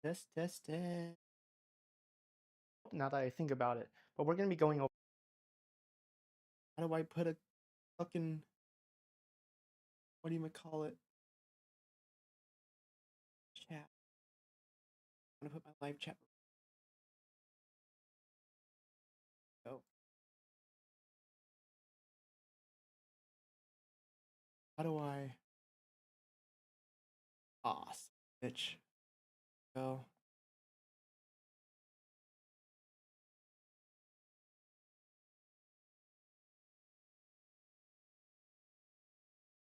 Test. Now that I think about it, but we're gonna be going over. How do I put a fucking what do you call it? Chat. I'm gonna put my live chat. Go. How do I? Awesome, bitch. Go.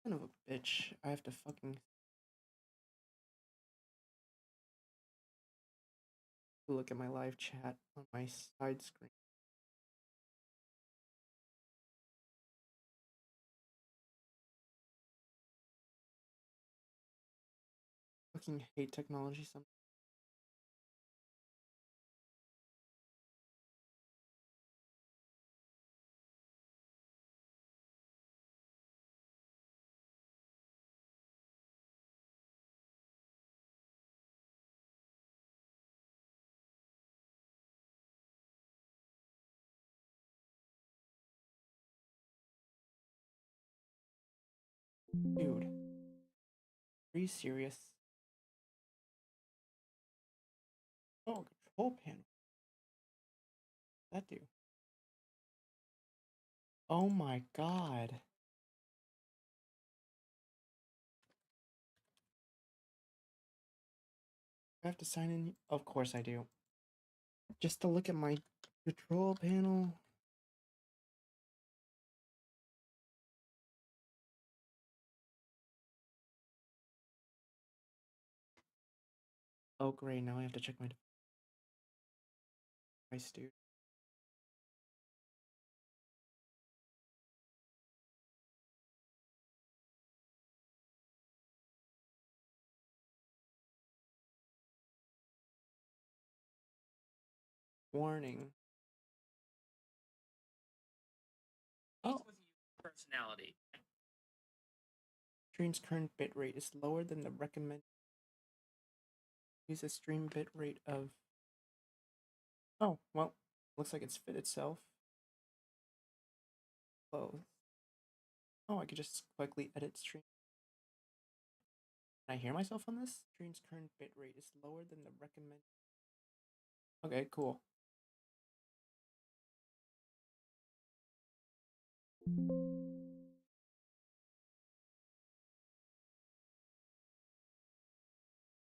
Son of a bitch. I have to fucking look at my live chat on my side screen. Fucking hate technology sometimes. Dude. Are you serious? Oh, control panel. That do. Oh my god. I have to sign in. Of course I do. Just to look at my control panel. Oh great, now I have to check my device, dude. Warning. Oh. Personality. Stream's current bitrate is lower than the recommended. Use a stream bitrate of. Oh, well, looks like it's fit itself. Close. Oh, I could just quickly edit stream. Can I hear myself on this? Stream's current bitrate is lower than the recommended. Okay, cool.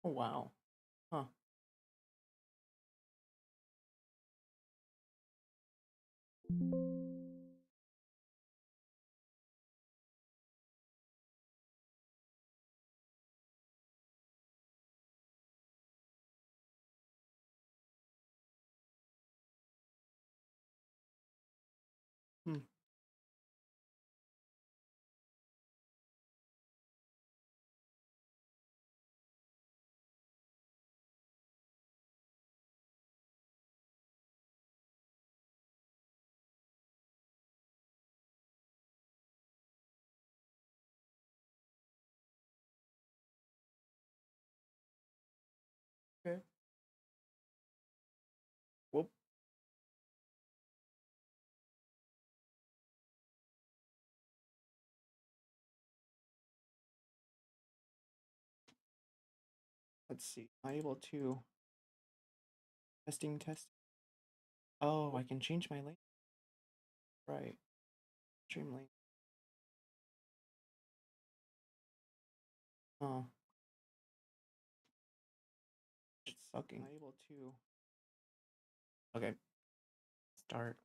Oh, wow. Huh. Hmm. Okay. Whoop. Let's see. Am I able to test? Oh, I can change my link. Right. Stream link. Oh. It's sucking. Am I able to? Okay. Start.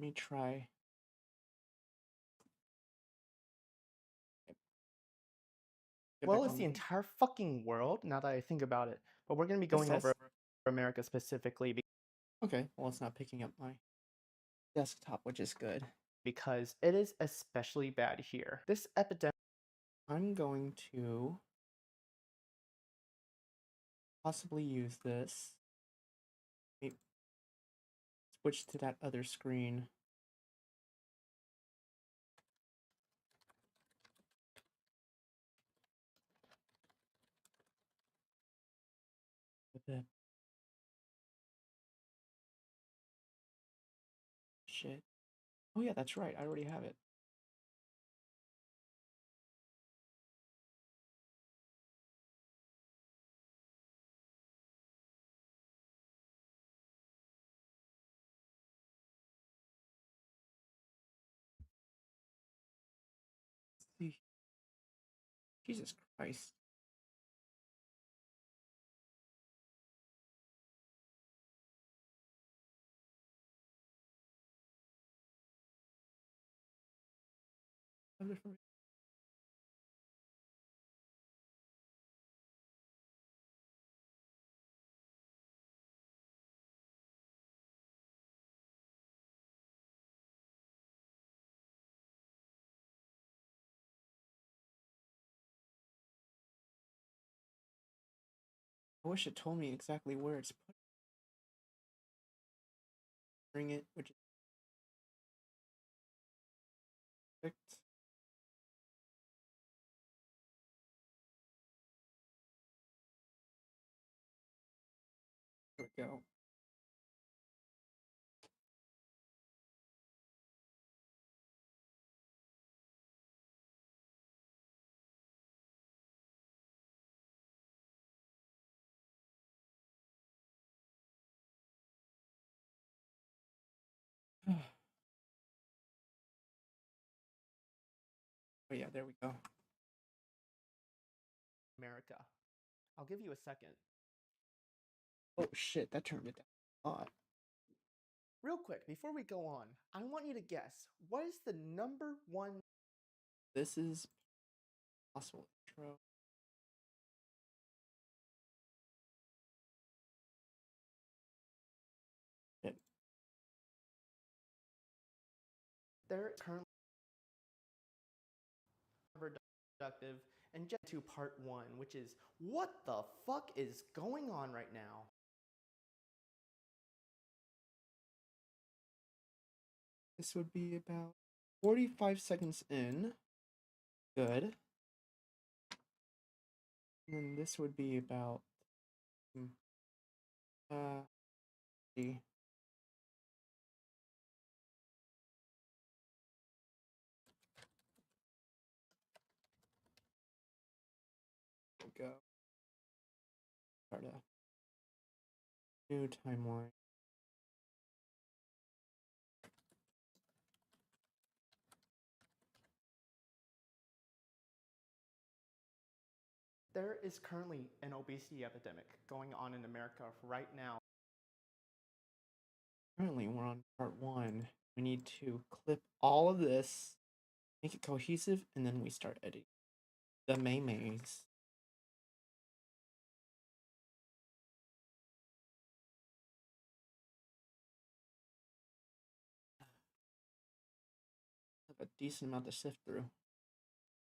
me try. Get Well, back it's on the the entire fucking world, now that I think about it. But we're going to be going SS? over America specifically Okay, well, it's not picking up my desktop, which is good. because it is especially bad here. This epidemic. I'm going to possibly use this. Maybe switch to that other screen. With the shit. Oh yeah, that's right. I already have it. Let's see. Jesus Christ. I wish it told me exactly where it's putting it, which is perfect. There we go. Oh yeah, there we go. America. I'll give you a second. Oh shit, that turned it down a lot. Real quick, before we go on, I want you to guess what is the number one. This is possible intro. Shit. They're currently productive and get to part one, which is what the fuck is going on right now? This would be about 45 seconds in. Good. And then this would be about see. Go. Start a new timeline. There is currently an obesity epidemic going on in America right now. Currently, we're on part one. We need to clip all of this, make it cohesive, and then we start editing. The Maymays. Have a decent amount to sift through.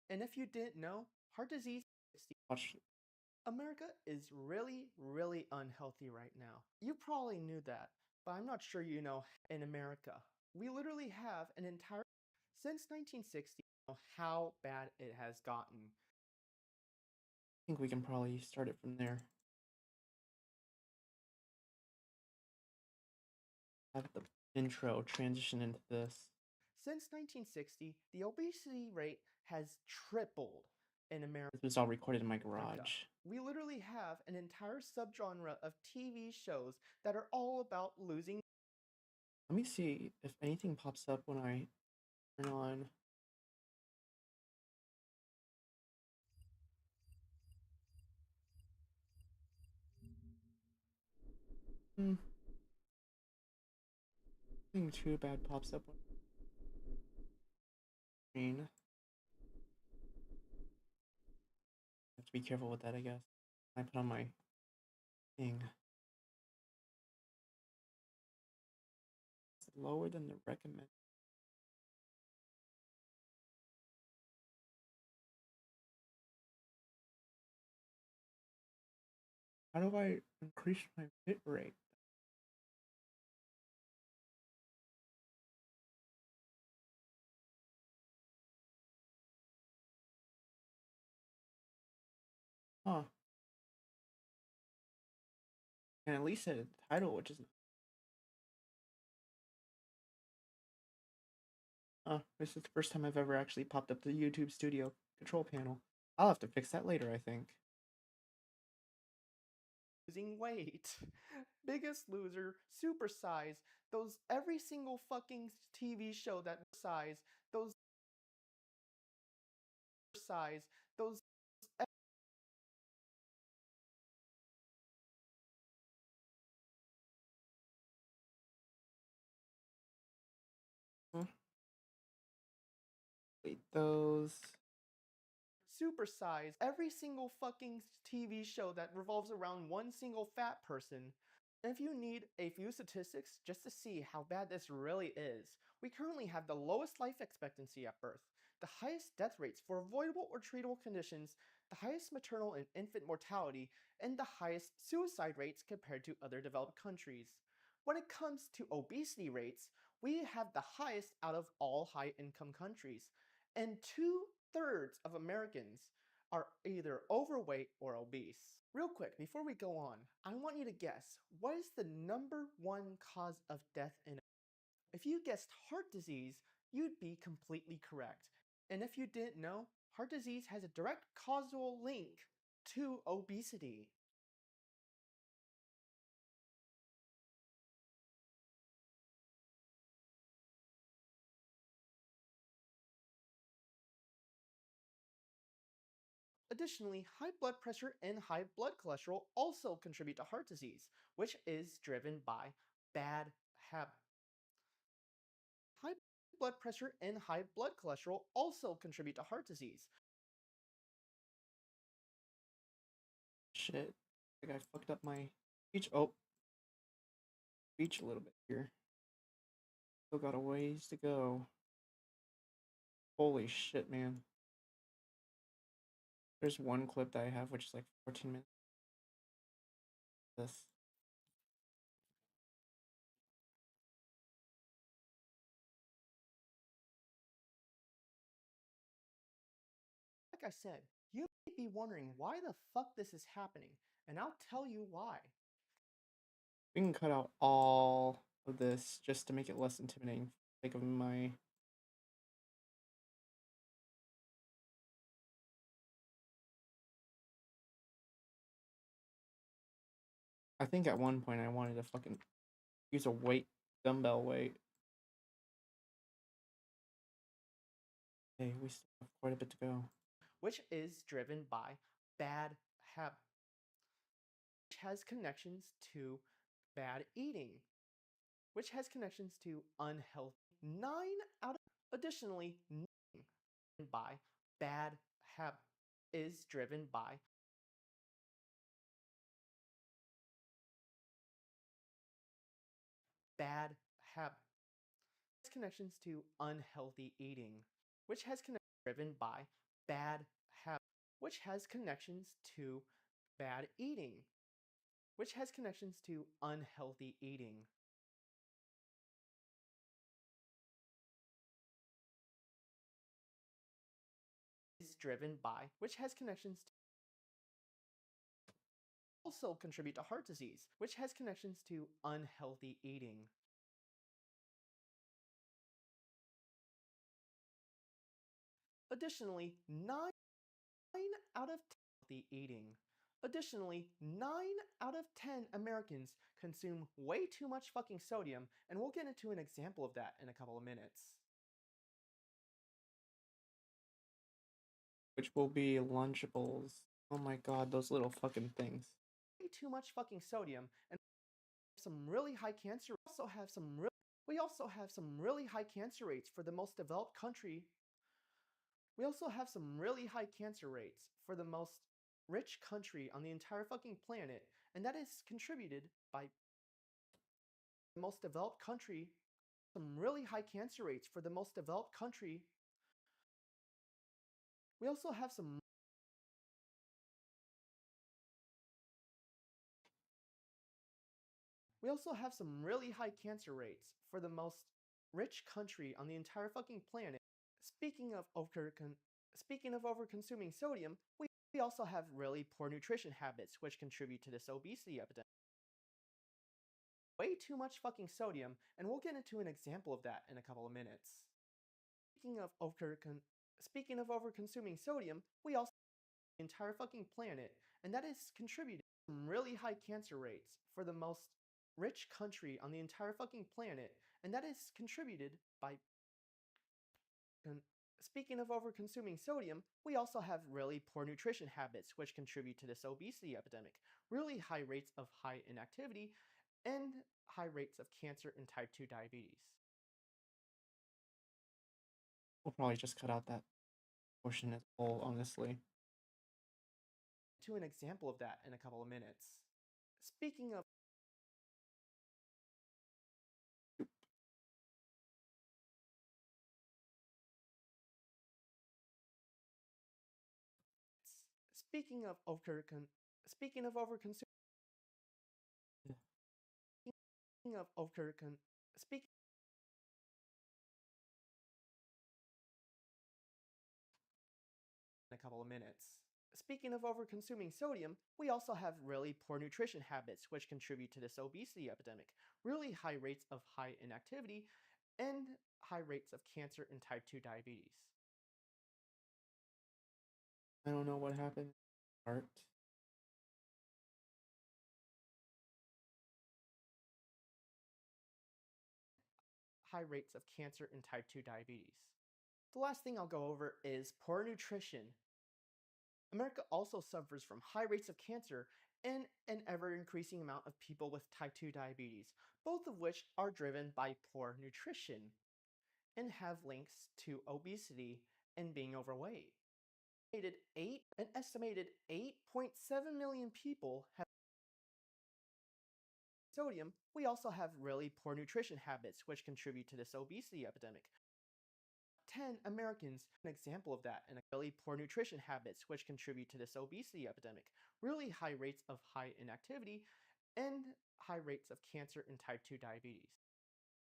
And if you didn't know, heart disease. Watch. America is really, really unhealthy right now. You probably knew that, but I'm not sure you know. In America, we literally have an entire. Since 1960, how bad it has gotten. I think we can probably start it from there. Have the intro transition into this. Since 1960, the obesity rate has tripled in America. This was all recorded in my garage. We literally have an entire subgenre of TV shows that are all about losing. Let me see if anything pops up when I turn on. Nothing too bad pops up on screen. Have to be careful with that, I guess. I put on my thing. It's lower than the recommended. How do I increase my bit rate? Huh. And at least set a title, which is this is the first time I've ever actually popped up the YouTube Studio control panel. I'll have to fix that later, I think. Losing weight. Biggest Loser, Super Size, those every single fucking TV show that size, those size, those Huh? Wait, those. Super Size, every single fucking TV show that revolves around one single fat person. If you need a few statistics just to see how bad this really is, we currently have the lowest life expectancy at birth, the highest death rates for avoidable or treatable conditions, the highest maternal and infant mortality, and the highest suicide rates compared to other developed countries. When it comes to obesity rates, we have the highest out of all high income countries, and 2/3 of Americans are either overweight or obese. Real quick, before we go on, I want you to guess what is the #1 cause of death in. If you guessed heart disease, you'd be completely correct. And if you didn't know, heart disease has a direct causal link to obesity. Additionally, high blood pressure and high blood cholesterol also contribute to heart disease, which is driven by bad habits. High blood pressure and high blood cholesterol also contribute to heart disease. Shit. I think I fucked up my speech. Oh, speech a little bit here. Still got a ways to go. Holy shit, man. There's one clip that I have, which is like 14 minutes. This. Like I said, you may be wondering why the fuck this is happening, and I'll tell you why. We can cut out all of this just to make it less intimidating. Think of my. I think at one point I wanted to fucking use a weight, dumbbell weight. Hey, we still have quite a bit to go. Which is driven by bad habits, which has connections to bad eating, which has connections to unhealthy. 9 out of additionally by bad habits is driven by bad habits. Connections to unhealthy eating, which has driven by bad habits, which has connections to bad eating, which has connections to unhealthy eating. Is driven by, which has connections to also contribute to heart disease, which has connections to unhealthy eating. Additionally, 9 out of 10 healthy eating. Additionally, 9 out of 10 Americans consume way too much fucking sodium, and we'll get into an example of that in a couple of minutes. Which will be Lunchables. Oh my god, those little fucking things. Way too much fucking sodium, and some really high cancer. Also have some really We also have some really high cancer rates for the most developed country. We also have some really high cancer rates for the most rich country on the entire fucking planet, and that is contributed by the most developed country. Some really high cancer rates for the most developed country. We also have some We also have some really high cancer rates for the most rich country on the entire fucking planet. Speaking of over speaking of over-consuming sodium, we also have really poor nutrition habits which contribute to this obesity epidemic. Way too much fucking sodium, and we'll get into an example of that in a couple of minutes. Speaking of over-consuming sodium, we also have the entire fucking planet, and that is contributed to some really high cancer rates for the most rich country on the entire fucking planet, and that is contributed by Speaking of over-consuming sodium, we also have really poor nutrition habits which contribute to this obesity epidemic. Really high rates of high inactivity and high rates of cancer and type 2 diabetes. We'll probably just cut out that portion as a whole, honestly. To an example of that in a couple of minutes. Speaking of Speaking of over-consuming speaking in a couple of minutes. Speaking of over-consuming sodium, we also have really poor nutrition habits which contribute to this obesity epidemic. Really high rates of high inactivity and high rates of cancer and type 2 diabetes. I don't know what happened. Heart. High rates of cancer and type 2 diabetes. The last thing I'll go over is poor nutrition. America also suffers from high rates of cancer and an ever-increasing amount of people with type 2 diabetes, both of which are driven by poor nutrition and have links to obesity and being overweight. An estimated 8.7 million people have sodium. We also have really poor nutrition habits which contribute to this obesity epidemic. 10 Americans, an example of that, and really poor nutrition habits which contribute to this obesity epidemic. Really high rates of high inactivity and high rates of cancer and type 2 diabetes.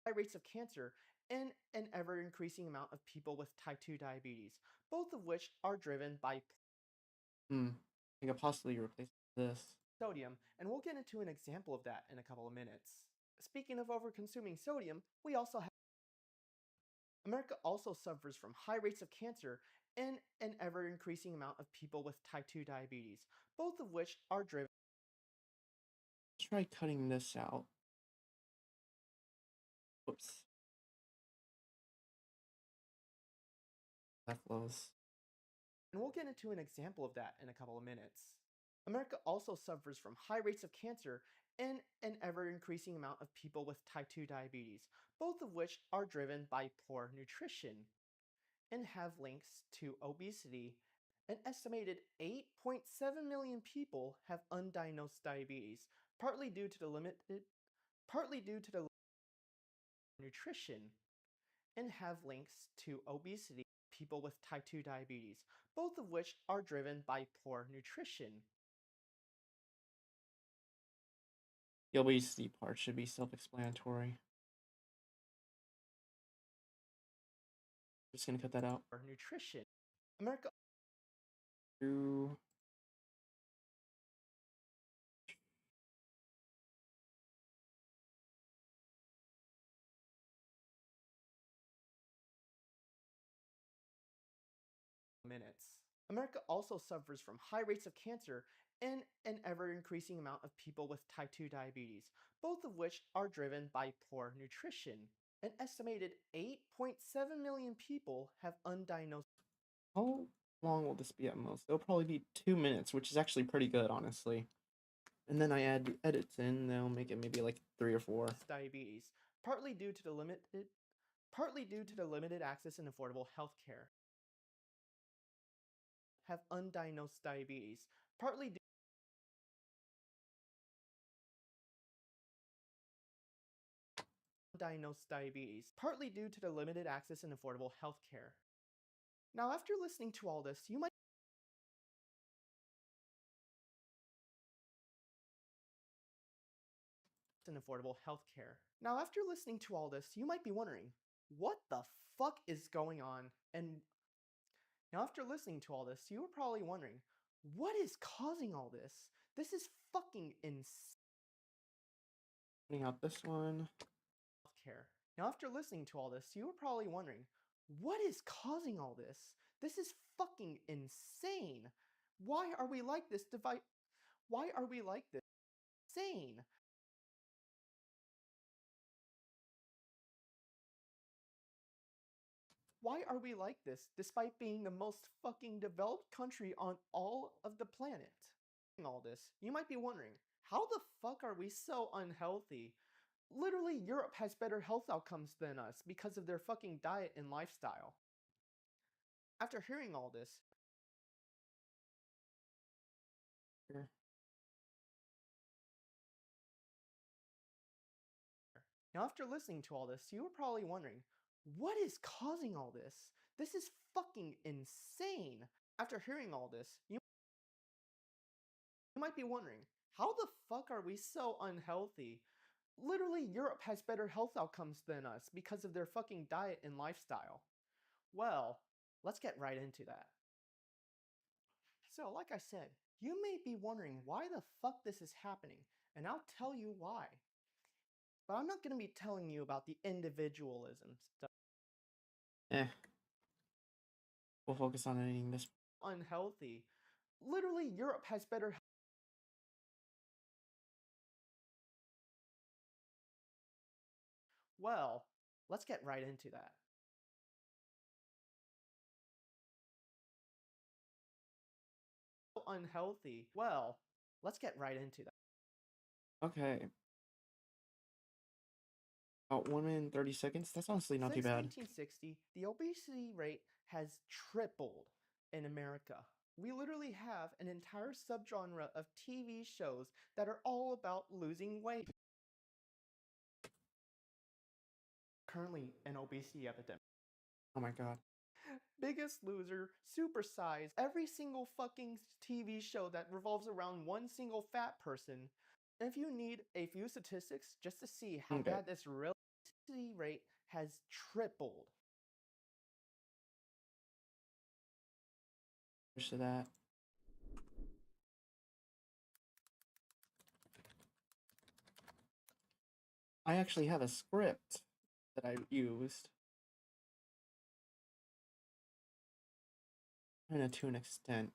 High rates of cancer and an ever-increasing amount of people with type 2 diabetes, both of which are driven by I could possibly replace this. sodium, and we'll get into an example of that in a couple of minutes. Speaking of over-consuming sodium, we also have America also suffers from high rates of cancer and an ever-increasing amount of people with type 2 diabetes, both of which are driven. Let's try cutting this out. Whoops. That flows. And we'll get into an example of that in a couple of minutes. America also suffers from high rates of cancer and an ever-increasing amount of people with type 2 diabetes, both of which are driven by poor nutrition and have links to obesity. An estimated 8.7 million people have undiagnosed diabetes, partly due to the nutrition and have links to obesity. People with type 2 diabetes, both of which are driven by poor nutrition. The obesity part should be self-explanatory. Just gonna cut that out. Or nutrition. America Through minutes. America also suffers from high rates of cancer and an ever-increasing amount of people with type 2 diabetes, both of which are driven by poor nutrition. An estimated 8.7 million people have undiagnosed. how long will this be at most? It'll probably be 2 minutes, which is actually pretty good, honestly. And then I add the edits in, they'll make it maybe like 3 or 4. Diabetes, partly due to the limited access and affordable health care, have undiagnosed diabetes, partly due to the limited access and affordable health care. Now, after listening to all this, you might be wondering, what the fuck is going on? And now, after listening to all this, you were probably wondering, what is causing all this? This is fucking insane. Putting out this one. Care. Now, after listening to all this, you were probably wondering, what is causing all this? This is fucking insane. Why are we like this? Why are we like this? Insane. Why are we like this, despite being the most fucking developed country on all of the planet? All this, you might be wondering, how the fuck are we so unhealthy? Literally, Europe has better health outcomes than us because of their fucking diet and lifestyle. After hearing all this, Here. now, after listening to all this, you were probably wondering, what is causing all this? This is fucking insane. After hearing all this, you might be wondering, how the fuck are we so unhealthy? Literally, Europe has better health outcomes than us because of their fucking diet and lifestyle. Well, let's get right into that. So, like I said, you may be wondering why the fuck this is happening, and I'll tell you why. But I'm not going to be telling you about the individualism stuff. We'll focus on editing this. Unhealthy. Literally, Europe has better. Well, let's get right into that. Unhealthy. Well, let's get right into that. Okay. About 1 minute and 30 seconds. That's honestly not too bad. Since 1960, the obesity rate has tripled in America. We literally have an entire subgenre of TV shows that are all about losing weight. Currently, an obesity epidemic. Oh my god. Biggest Loser, Super Size, every single fucking TV show that revolves around one single fat person. If you need a few statistics just to see how bad this obesity rate has tripled. To that. I actually have a script that I used. To an extent.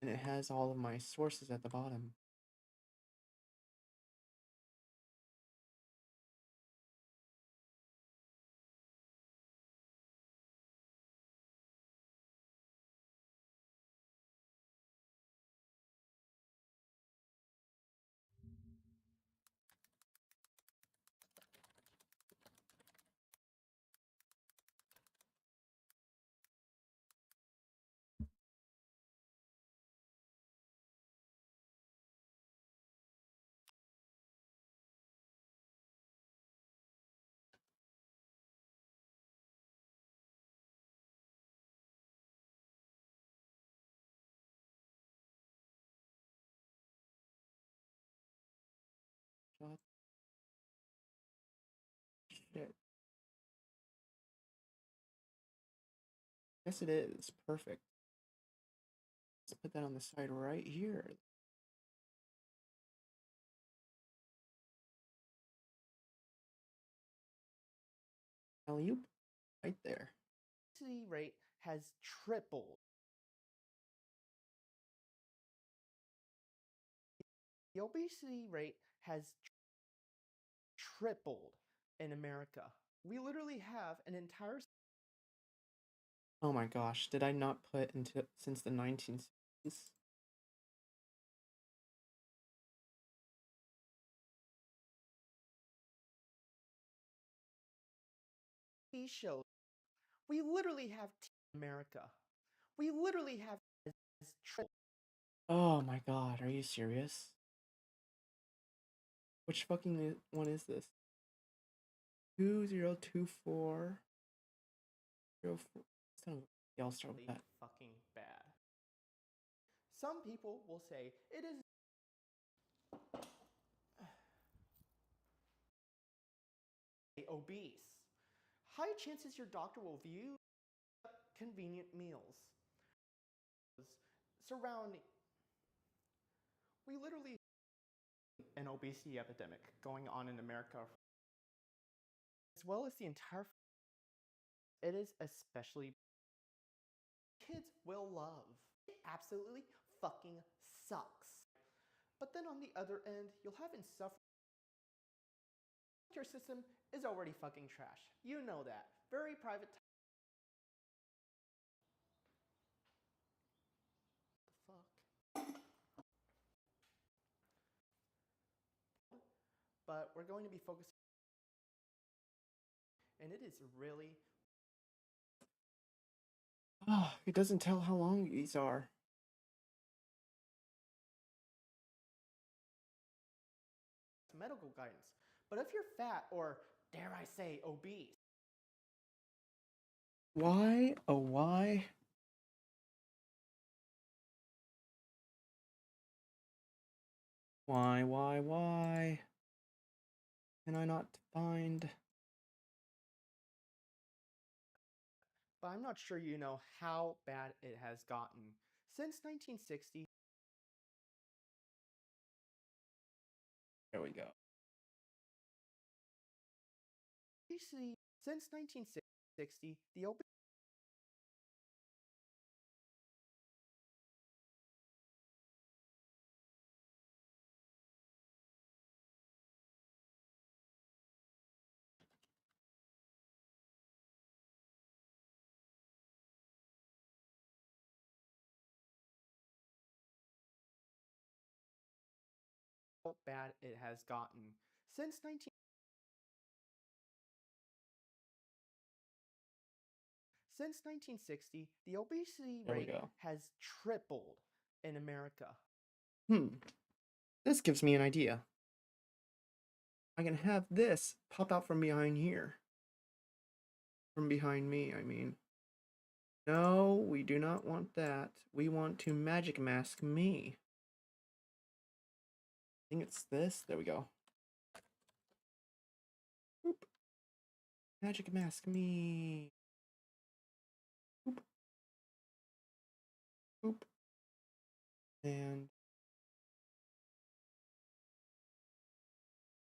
And it has all of my sources at the bottom. Shut. Shit. Yes, it is. Perfect. Let's put that on the side right here. Alley-oop. Right there. Obesity rate has tripled. The obesity rate has tripled in America. We literally have an entire. Oh my gosh, did I not put into since the 1960s? TV shows. We literally have America. We literally have triple. Oh my god, are you serious? Which fucking one is this? 2024 04. Son of a, yeah, I'll start with that. Fucking bad. Some people will say it is obese. High chances your doctor will view convenient meals surrounding. We literally an obesity epidemic going on in America, as well as the entire. It is especially kids will love. It absolutely fucking sucks. But then on the other end, you'll have insufferable. Your system is already fucking trash. You know that. Very private. The fuck? But we're going to be focusing. And it is really. Oh, it doesn't tell how long these are. Medical guidance. But if you're fat or, dare I say, obese. Why? Oh, why? Why? Can I not find? But I'm not sure you know how bad it has gotten. Since 1960, There we go. since 1960, the obesity. How bad it has gotten. Since 1960, the obesity There we rate go. has tripled in America. This gives me an idea. I can have this pop out from behind here. From behind me, I mean. No, we do not want that. We want to magic mask me. I think it's this. There we go. Boop. Magic mask me. Boop. Boop. And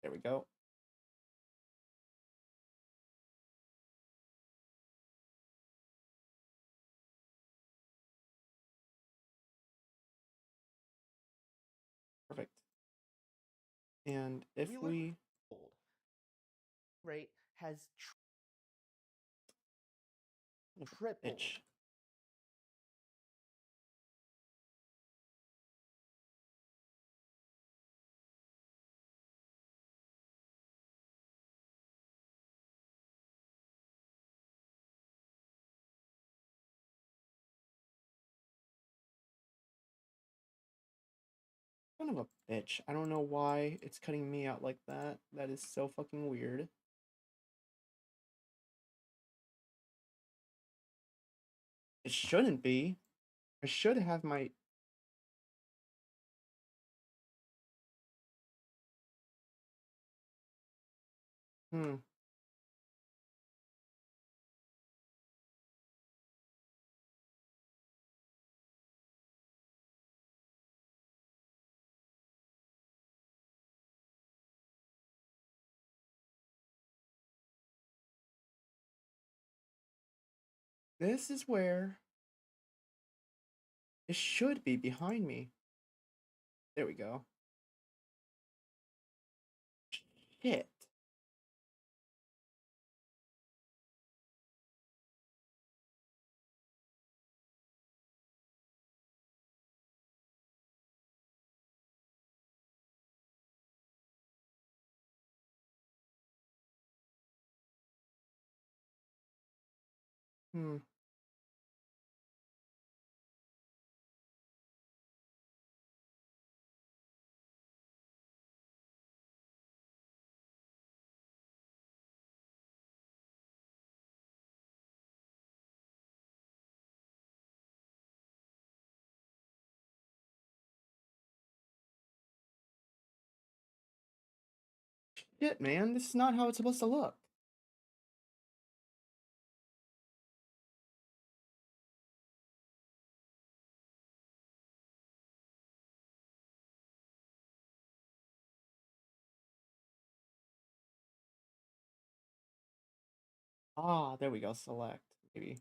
there we go. Perfect. And if we rate has tripled. itch. Son of a bitch. I don't know why it's cutting me out like that. That is so fucking weird. It shouldn't be. I should have my... This is where it should be behind me. There we go. Shit. Hmm. Shit, man, this is not how it's supposed to look. Ah, there we go. Select, maybe.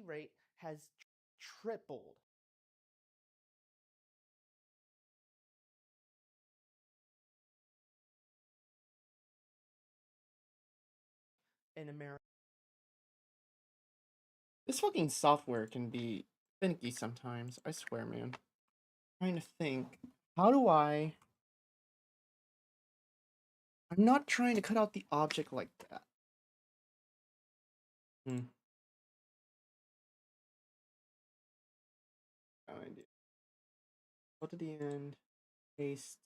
Rate has tripled in America. This fucking software can be finicky sometimes. I swear, man. Trying to think. How do I? I'm not trying to cut out the object like that. Hmm. No idea. Go to the end. Paste.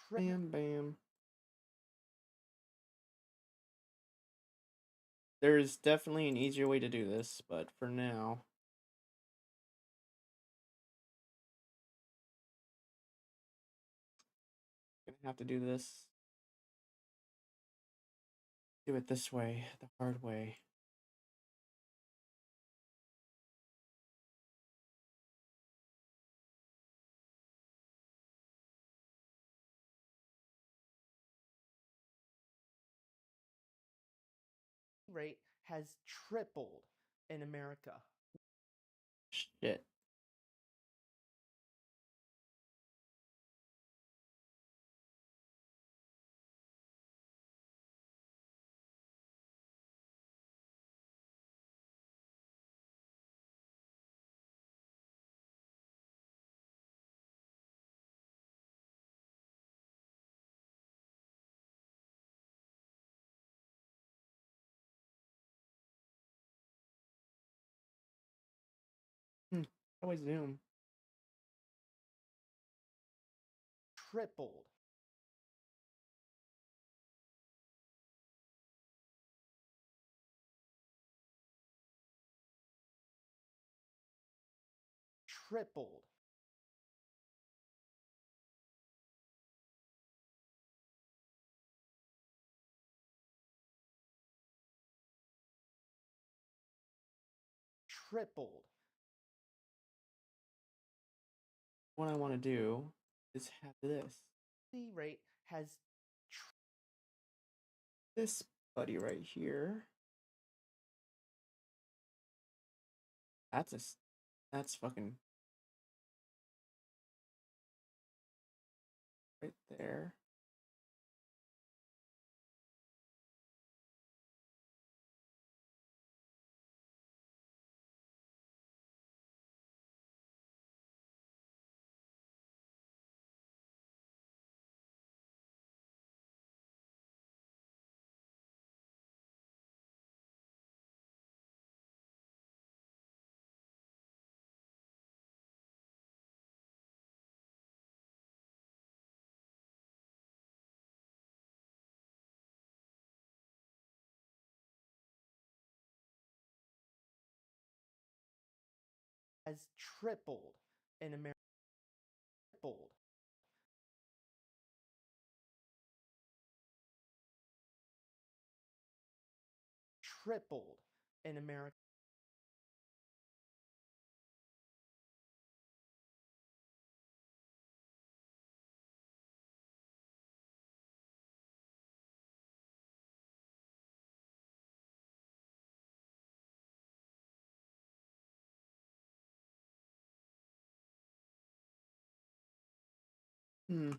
Bam, bam. There's definitely an easier way to do this, but for now, I'm gonna have to do this. Do it this way, the hard way. Rate has tripled in America. Shit. Always zoom. Tripled. Tripled. Tripled. What I want to do is have this. Rate has This buddy right here. That's fucking right there. tripled in America. Tripled. Tripled in America. Hmm.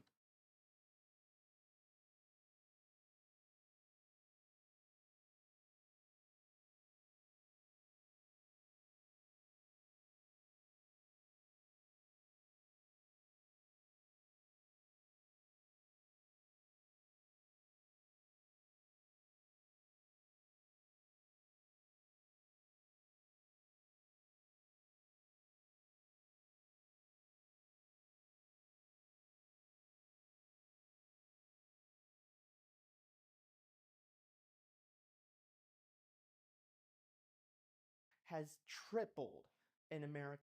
Has tripled in America.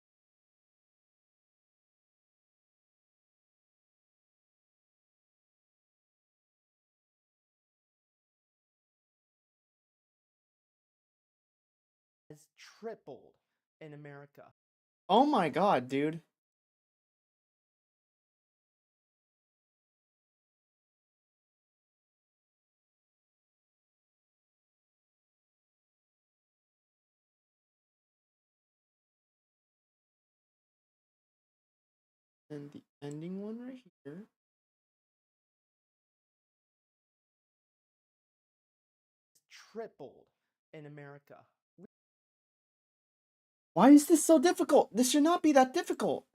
Has tripled in America. Oh my god, dude. And the ending one right here. Tripled in America. Why is this so difficult? This should not be that difficult.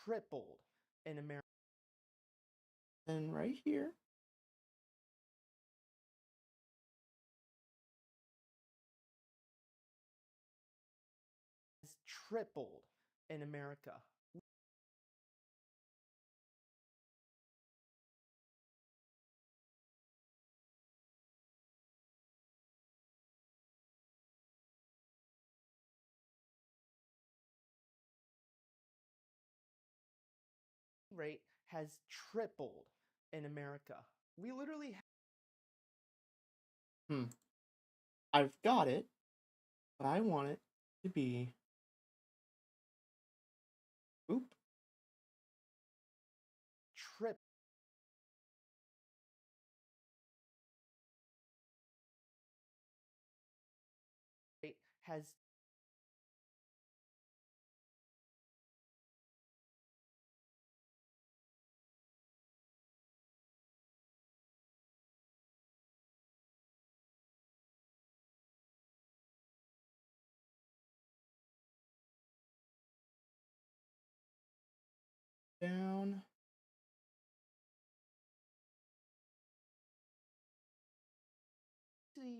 Tripled in America. And right here. Has tripled in America. Rate has tripled in America. We literally I've got it, but I want it to be. Oop. trip rate has Down.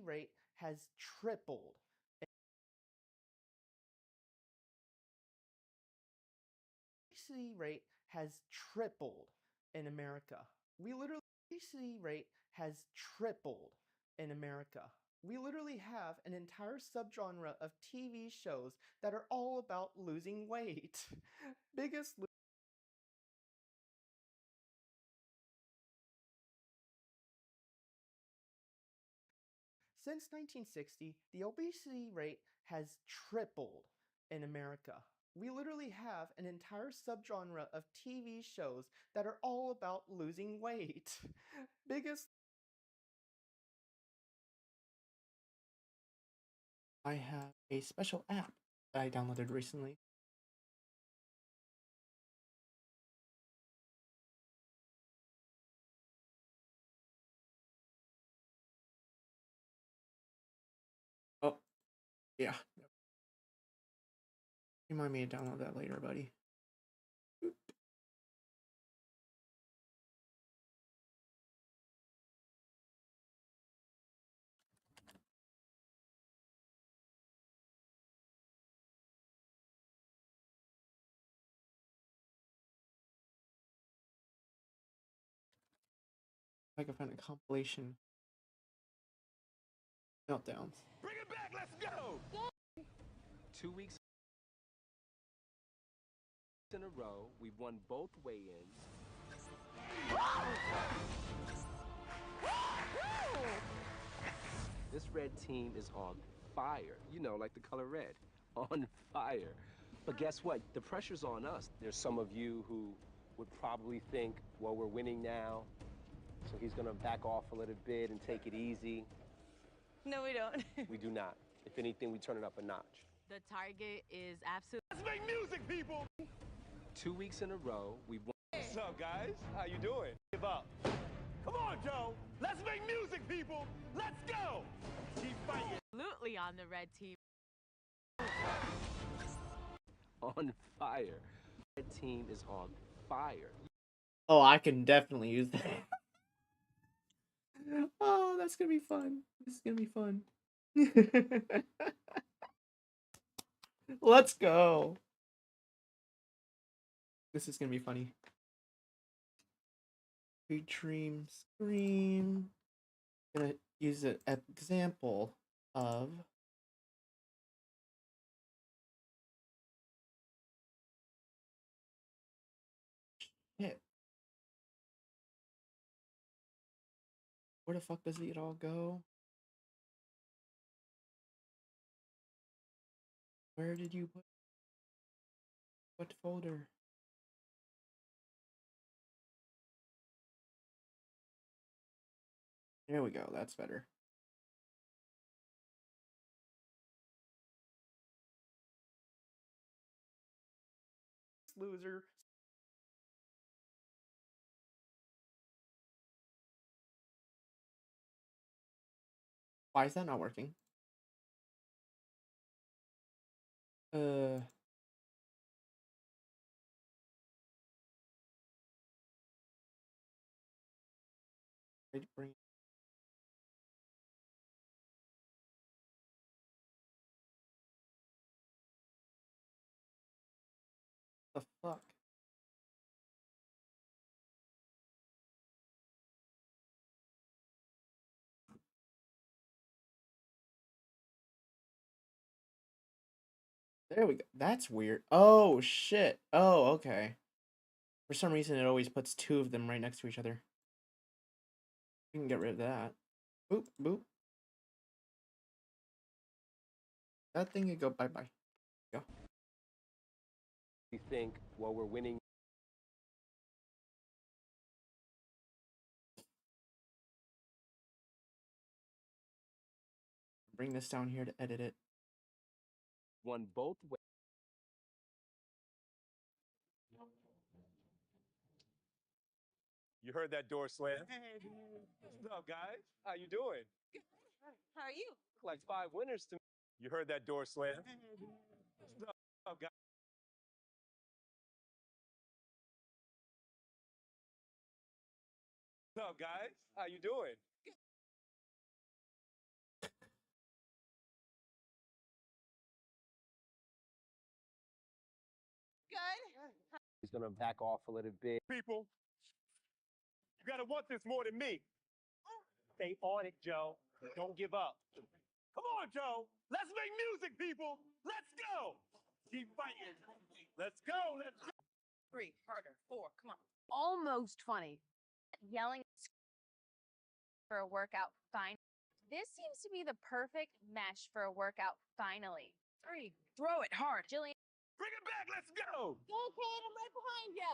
rate has tripled. Obesity rate has tripled in America. We literally obesity rate has tripled in America. We literally have an entire subgenre of TV shows that are all about losing weight. Biggest Since 1960, the obesity rate has tripled in America. We literally have an entire subgenre of TV shows that are all about losing weight. Biggest I have a special app that I downloaded recently. Oh, yeah. Remind me to download that later, buddy. Oop. I can find a compilation. Meltdowns. Bring it back, let's go! 2 weeks in a row, we've won both weigh-ins. This red team is on fire. You know, like the color red. On fire. But guess what? The pressure's on us. There's some of you who would probably think, well, we're winning now, so he's gonna back off a little bit and take it easy. No, we don't. We do not. If anything, we turn it up a notch. The target is absolutely. Let's make music, people! 2 weeks in a row, we've won. What's up, guys? How you doing? Give up. Come on, Joe! Let's make music, people! Let's go! Keep fighting. Absolutely on the red team. On fire. The team is on fire. Oh, I can definitely use that. Oh, that's gonna be fun. This is gonna be fun. Let's go. This is gonna be funny. Dream Scream. Gonna use an example of shit. Where the fuck does it all go? Where did you put what folder? There we go, that's better. Loser. Why is that not working? I'd bring the fuck? There we go. That's weird. Oh shit. Oh, okay. For some reason it always puts two of them right next to each other. We can get rid of that. Boop, boop. That thing could go bye-bye. Go. We think, well, we're winning. Bring this down here to edit it. Won both ways. You heard that door slam? Hey, what's up, guys? How you doing? How are you? Look like 5 winners to me. You heard that door slam? Hey, what's up, guys? What's up, guys? How you doing? Good. He's gonna back off a little bit. People, you gotta want this more than me. Stay on it, Joe. Don't give up. Come on, Joe. Let's make music, people. Let's go. Keep fighting. Let's go. Let's go. 3, harder. 4, come on. Almost funny. Yelling for a workout fine. This seems to be the perfect mesh for a workout finally. 3, throw it hard. Jillian, Bring it back. Let's go. go kid, I'm right behind you.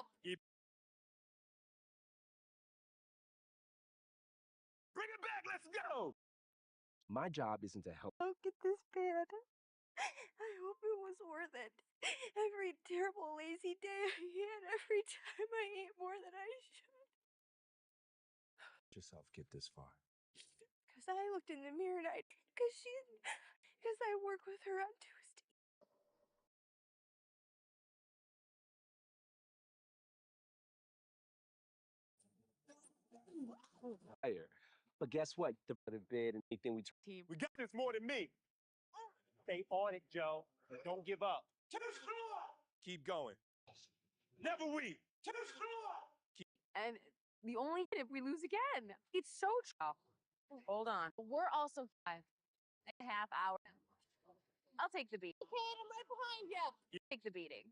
Bring it back. Let's go. My job isn't to help. Look at this bed. I hope it was worth it. Every terrible lazy day I had, every time I ate more than I should. Yourself get this far. Because I looked in the mirror and because I work with her on Tuesday. Fire. But guess what? The bid and anything we Team. We got this more than me. Stay on it, Joe. Don't give up. Keep going. Never we. And the only if we lose again. It's so Hold on. We're also 5.5 hours. I'll take the beat. Kid, I'm right behind you. Take the beating.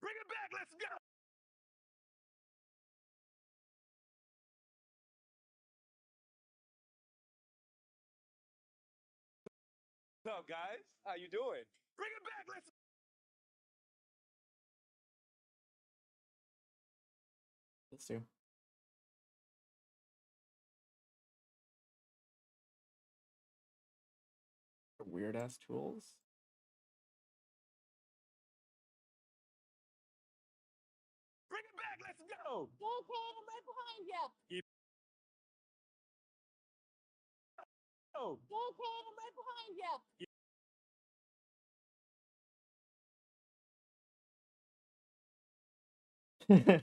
Bring it back. Let's go. What's up, guys? How you doing? Bring it back. Let's Let's do. Weird ass tools. Bring it back. Let's go. Go, kid. I'm right behind you. Go. Go, kid. I'm right behind you.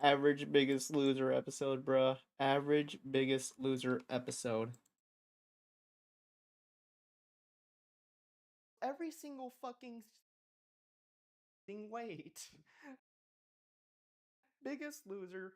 Average Biggest Loser episode, bruh. Average Biggest Loser episode. Every single fucking weight. Biggest Loser.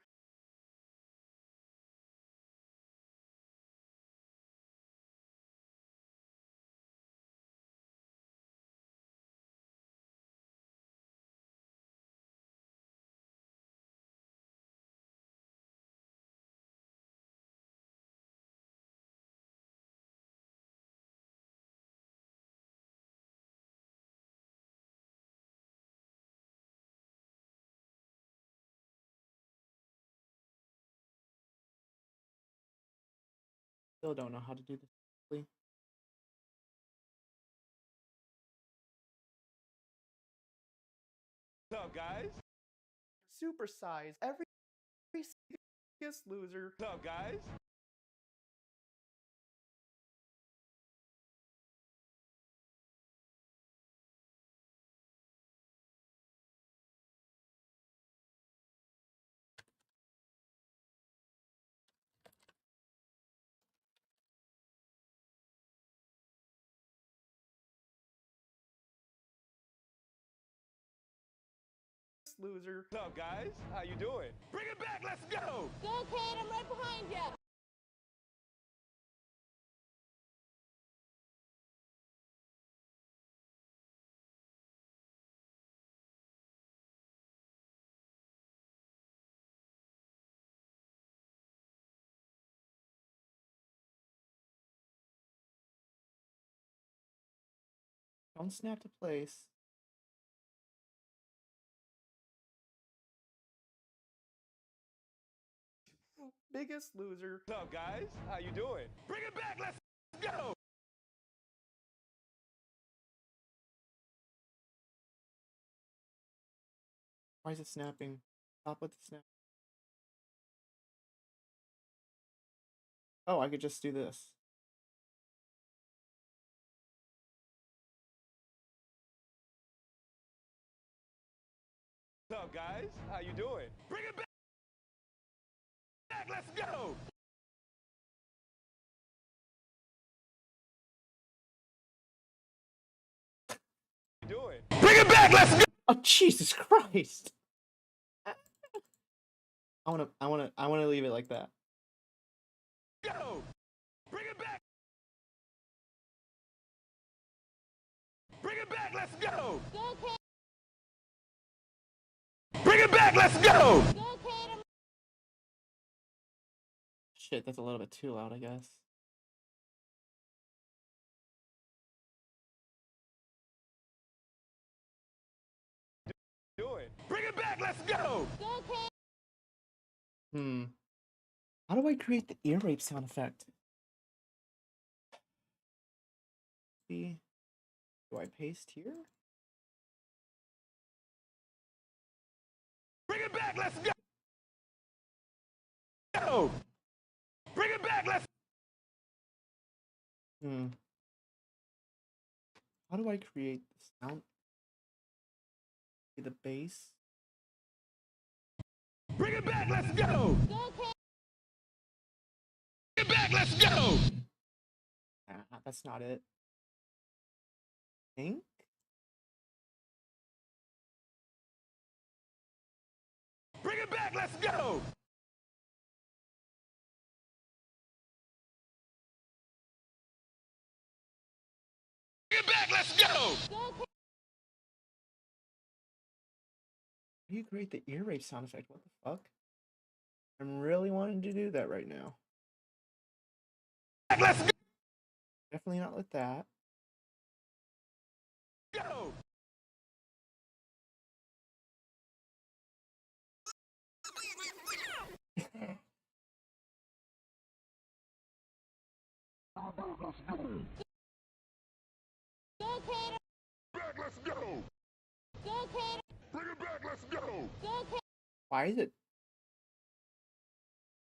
Still don't know how to do this. Please. What's up, guys? Supersize. Every Biggest Loser. What's up, guys? Loser. What's up, guys? How you doing? Bring it back. Let's go. Go, kid. I'm right behind you. Don't snap to place. Biggest Loser. What's up, guys? How you doing? Bring it back. Let's go. Why is it snapping? Stop with the snap. Oh, I could just do this. What's up, guys? How you doing? Bring it back. Let's go. You doing? Bring it back. Let's go. Oh, Jesus Christ! I wanna leave it like that. Go. Bring it back. Bring it back. Let's go. Go, kid. Bring it back. Let's go. Go, kid. I'm Shit, that's a little bit too loud, I guess. Doing? Bring it back. Let's go. Go, kid. How do I create the ear rape sound effect? See, do I paste here? Bring it back. Let's go. Go. Bring it back. Let's. How do I create the sound? The bass. Bring it back. Let's go. Go, kid. Bring it back. Let's go. That's not it. Think? Bring it back. Let's go. Bring it back. Let's go. Go, kid. How do you create the ear rape sound effect? What the fuck? I'm really wanting to do that right now. Let's go. Definitely not like that. Go. Why is it?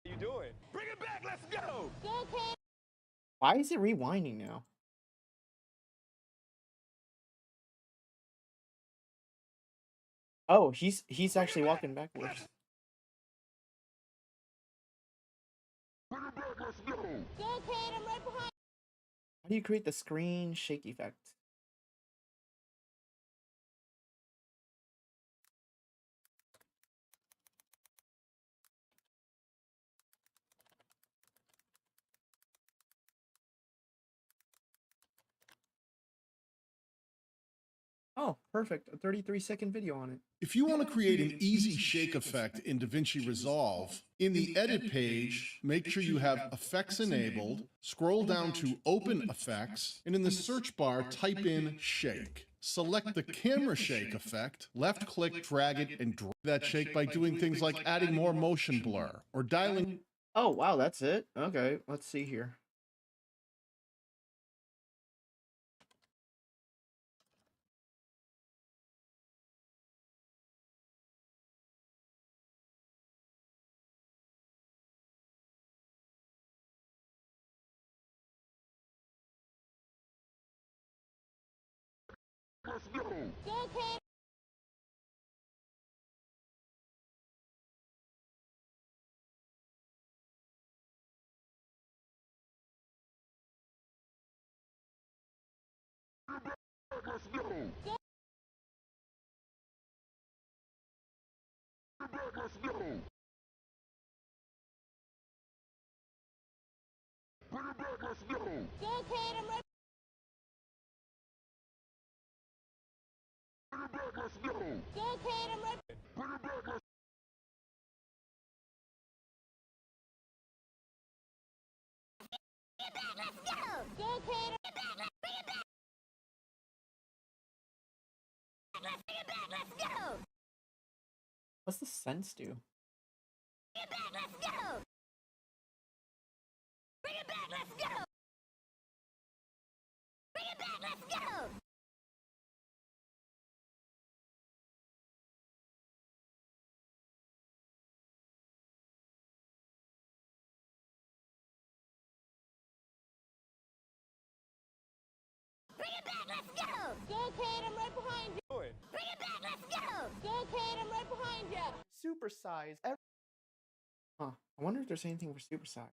How you doing? Bring it back. Let's go. Why is it rewinding now? Oh, he's actually walking backwards. How do you create the screen shake effect? Oh, perfect. A 33-second video on it. If you want to create an easy shake effect in DaVinci Resolve, in the Edit page, make sure you have Effects enabled, scroll down to Open Effects, and in the search bar, type in Shake. Select the camera shake effect, left-click, drag it, and drag that shake by doing things like adding more motion blur, or dialing. Oh, wow, that's it? Okay, let's see here. What's the sense do? Supersize Huh. I wonder if there's anything for supersize.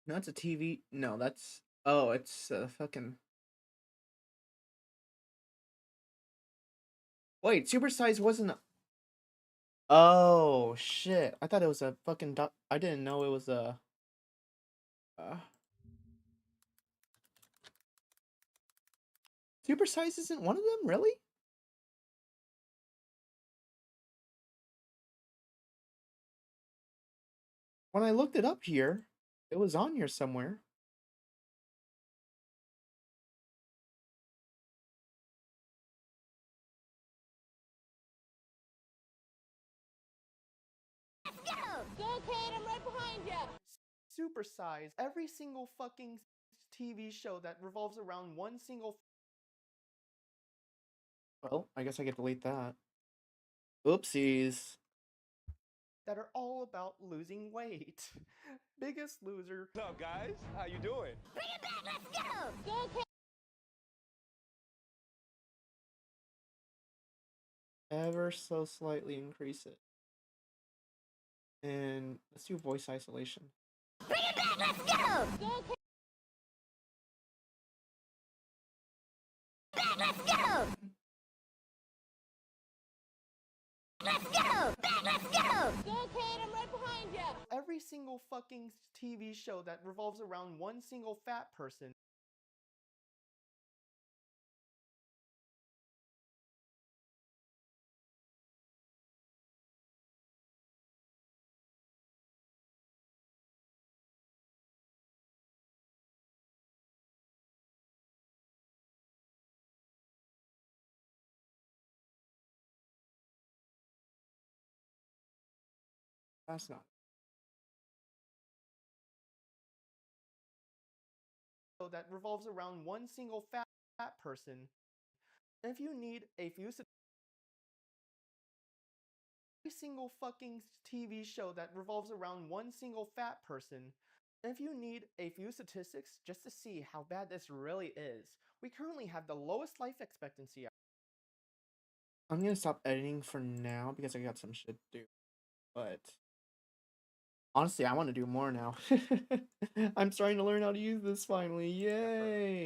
No, that's a TV. No, that's... Oh, it's fucking... Wait, supersize wasn't... Oh, shit. I thought it was a fucking... I didn't know it was a... Supersize isn't one of them? Really? When I looked it up here, it was on here somewhere. Supersize every single fucking TV show that revolves around one single. Well, I guess I could delete that. Oopsies. That are all about losing weight. Biggest Loser. What's up, guys? How you doing? Bring it back, let's go! Go, Kate! Ever so slightly increase it. And let's do voice isolation. Bring it back, let's go! Go, Kate! Back, let's go! Let's go! Back, let's go! Go, Kate, I'm right behind you! Every single fucking TV show that revolves around one single fat person. That's not. Show that revolves around one single fat person. If you need a few every single fucking TV show that revolves around one single fat person. If you need a few statistics just to see how bad this really is, we currently have the lowest life expectancy. I'm gonna stop editing for now because I got some shit to do. But honestly, I want to do more now. I'm starting to learn how to use this finally. Yay!